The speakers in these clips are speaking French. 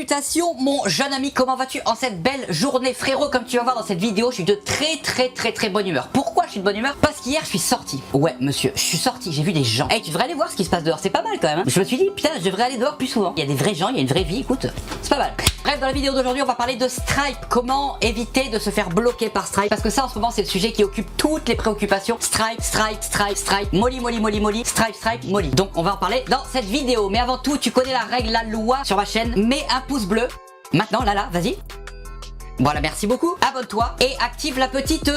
Salutations mon jeune ami, comment vas-tu en cette belle journée frérot? Comme tu vas voir dans cette vidéo, je suis de très bonne humeur. Pourquoi je suis de bonne humeur? Parce qu'hier je suis sorti. Ouais monsieur, je suis sorti, j'ai vu des gens. Hey, tu devrais aller voir ce qui se passe dehors, c'est pas mal quand même hein. Je me suis dit putain, je devrais aller dehors plus souvent. Il y a des vrais gens, il y a une vraie vie, écoute, c'est pas mal. Bref, dans la vidéo d'aujourd'hui on va parler de Stripe. Comment éviter de se faire bloquer par Stripe? Parce que ça en ce moment c'est le sujet qui occupe toutes les préoccupations. Stripe, Molly, Stripe, Molly. Donc on va en parler dans cette vidéo. Mais avant tout, tu connais la règle, la loi sur ma chaîne. Mets un pouce bleu. Maintenant, là, vas-y. Voilà, merci beaucoup. Abonne-toi et active la petite...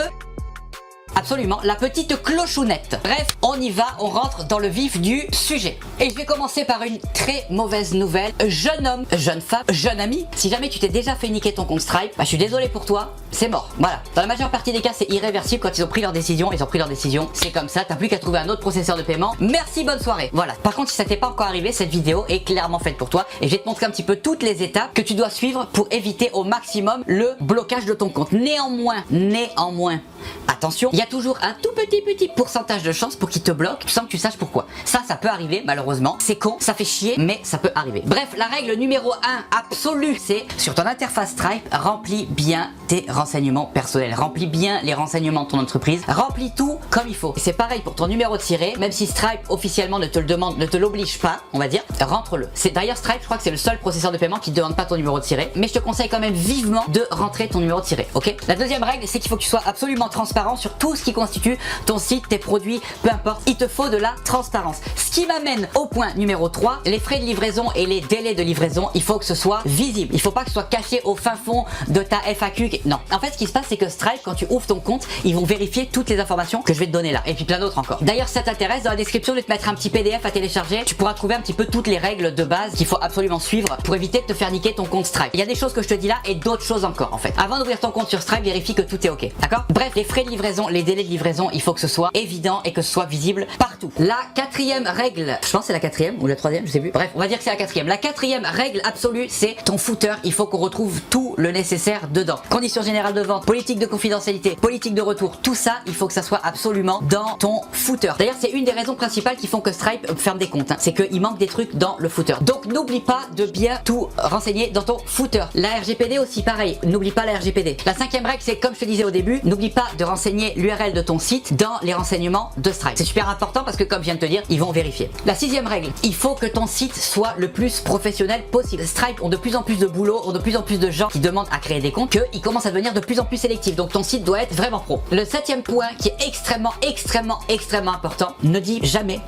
Absolument, la petite clochounette. Bref, on y va, on rentre dans le vif du sujet. Et je vais commencer par une très mauvaise nouvelle. Jeune homme, jeune femme, jeune ami, si jamais tu t'es déjà fait niquer ton compte Stripe, bah je suis désolé pour toi, c'est mort. Voilà, dans la majeure partie des cas c'est irréversible. Quand ils ont pris leur décision, c'est comme ça, t'as plus qu'à trouver un autre processeur de paiement. Merci, bonne soirée. Voilà, par contre si ça t'est pas encore arrivé, cette vidéo est clairement faite pour toi. Et je vais te montrer un petit peu toutes les étapes que tu dois suivre pour éviter au maximum le blocage de ton compte. Néanmoins, attention, il y a toujours un tout petit pourcentage de chance pour qu'il te bloque sans que tu saches pourquoi. Ça peut arriver malheureusement, c'est con, ça fait chier, mais ça peut arriver. Bref, la règle numéro 1 absolue, c'est sur ton interface Stripe, remplis bien tes renseignements personnels, remplis bien les renseignements de ton entreprise, remplis tout comme il faut. C'est pareil pour ton numéro de tiré, même si Stripe officiellement ne te le demande, ne te l'oblige pas, on va dire, rentre-le. C'est d'ailleurs Stripe, je crois que c'est le seul processeur de paiement qui ne demande pas ton numéro de tiré, mais je te conseille quand même vivement de rentrer ton numéro de tiré, ok? La deuxième règle, c'est qu'il faut que tu sois absolument transparent sur tout ce qui constitue ton site, tes produits, peu importe, il te faut de la transparence. Ce qui m'amène au point numéro 3, les frais de livraison et les délais de livraison, il faut que ce soit visible. Il faut pas que ce soit caché au fin fond de ta FAQ. Non, en fait ce qui se passe c'est que Stripe, quand tu ouvres ton compte, ils vont vérifier toutes les informations que je vais te donner là, et puis plein d'autres encore. D'ailleurs si ça t'intéresse, dans la description je vais te mettre un petit PDF à télécharger, tu pourras trouver un petit peu toutes les règles de base qu'il faut absolument suivre pour éviter de te faire niquer ton compte Stripe. Il y a des choses que je te dis là et d'autres choses encore en fait. Avant d'ouvrir ton compte sur Stripe, vérifie que tout est ok, d'accord? Bref, les frais de livraison, les délais de livraison, il faut que ce soit évident et que ce soit visible partout. La quatrième règle, je pense que c'est la quatrième ou la troisième, je sais plus. Bref, on va dire que c'est la quatrième. La quatrième règle absolue, c'est ton footer. Il faut qu'on retrouve tout le nécessaire dedans. Conditions générales de vente, politique de confidentialité, politique de retour, tout ça, il faut que ça soit absolument dans ton footer. D'ailleurs, c'est une des raisons principales qui font que Stripe ferme des comptes, hein. C'est qu'il manque des trucs dans le footer. Donc n'oublie pas de bien tout renseigner dans ton footer. La RGPD aussi, pareil, n'oublie pas la RGPD. La cinquième règle, c'est comme je te disais au début, n'oublie pas de renseigner l'URL de ton site dans les renseignements de Stripe. C'est super important parce que comme je viens de te dire, ils vont vérifier. La sixième règle, il faut que ton site soit le plus professionnel possible. Stripe ont de plus en plus de boulot, ont de plus en plus de gens qui demandent à créer des comptes, qu'ils commencent à devenir de plus en plus sélectifs. Donc ton site doit être vraiment pro. Le septième point qui est extrêmement important, ne dis jamais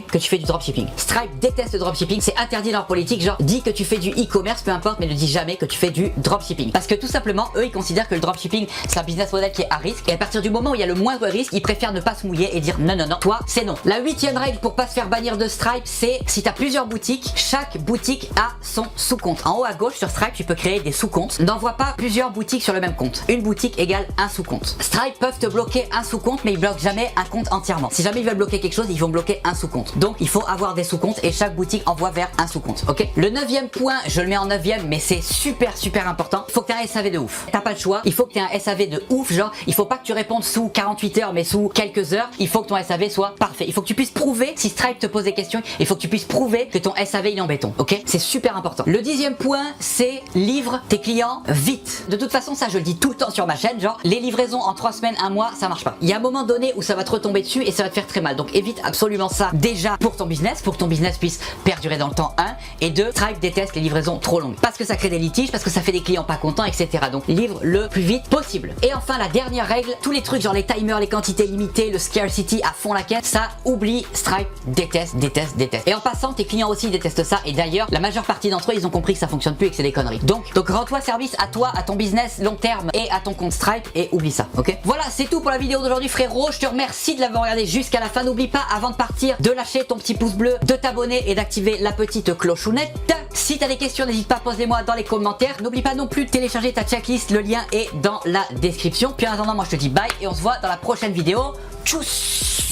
que tu fais du dropshipping. Stripe déteste le dropshipping, c'est interdit dans leur politique, genre dis que tu fais du e-commerce, peu importe, mais ne dis jamais que tu fais du dropshipping. Parce que tout simplement, eux ils considèrent que le dropshipping c'est un business model qui est à risque, et à partir du moment où il y a le moindre risque, ils préfèrent ne pas se mouiller et dire non, toi c'est non. La huitième règle pour pas se faire bannir de Stripe, c'est si tu as plusieurs boutiques, chaque boutique a son sous-compte. En haut à gauche sur Stripe, tu peux créer des sous-comptes. N'envoie pas plusieurs boutiques sur le même compte. Une boutique égale un sous-compte. Stripe peuvent te bloquer un sous-compte, mais ils bloquent jamais un compte entièrement. Si jamais ils veulent bloquer quelque chose, ils vont bloquer un sous-compte. Donc il faut avoir des sous-comptes et chaque boutique envoie vers un sous-compte, ok? Le neuvième point, je le mets en neuvième, mais c'est super important. Il faut que tu aies un SAV de ouf. T'as pas le choix, il faut que tu aies un SAV de ouf, genre il faut pas que tu répondes sous 48 heures mais sous quelques heures. Il faut que ton SAV soit parfait. Il faut que tu puisses prouver, si Stripe te pose des questions, il faut que tu puisses prouver que ton SAV il est en béton, ok? C'est super important. Le dixième point, c'est livre tes clients vite. De toute façon, ça je le dis tout le temps sur ma chaîne, genre les livraisons en 3 semaines, 1 mois, ça marche pas. Il y a un moment donné où ça va te retomber dessus et ça va te faire très mal. Donc évite absolument ça déjà pour que ton business puisse perdurer dans le temps, 1, et 2, Stripe déteste les livraisons trop longues. Parce que ça crée des litiges, parce que ça fait des clients pas contents, etc. Donc livre le plus vite possible. Et enfin, la dernière règle, tous les trucs genre les timers, les quantités limitées, le scarcity à fond la caisse, ça oublie, Stripe déteste. Et en passant, tes clients aussi détestent ça, et d'ailleurs la majeure partie d'entre eux ils ont compris que ça fonctionne plus et que c'est des conneries. Donc rends-toi service à toi, à ton business long terme et à ton compte Stripe, et oublie ça, ok? Voilà, c'est tout pour la vidéo d'aujourd'hui frérot, je te remercie de l'avoir regardé jusqu'à la fin. N'oublie pas avant de partir de lâcher ton petit pouce bleu, de t'abonner et d'activer la petite clochounette. Si t'as des questions, n'hésite pas à poser moi dans les commentaires. N'oublie pas non plus de télécharger ta checklist, le lien est dans la description. Puis en attendant, moi je te dis bye et on se voit dans la prochaine vidéo. Tchuss!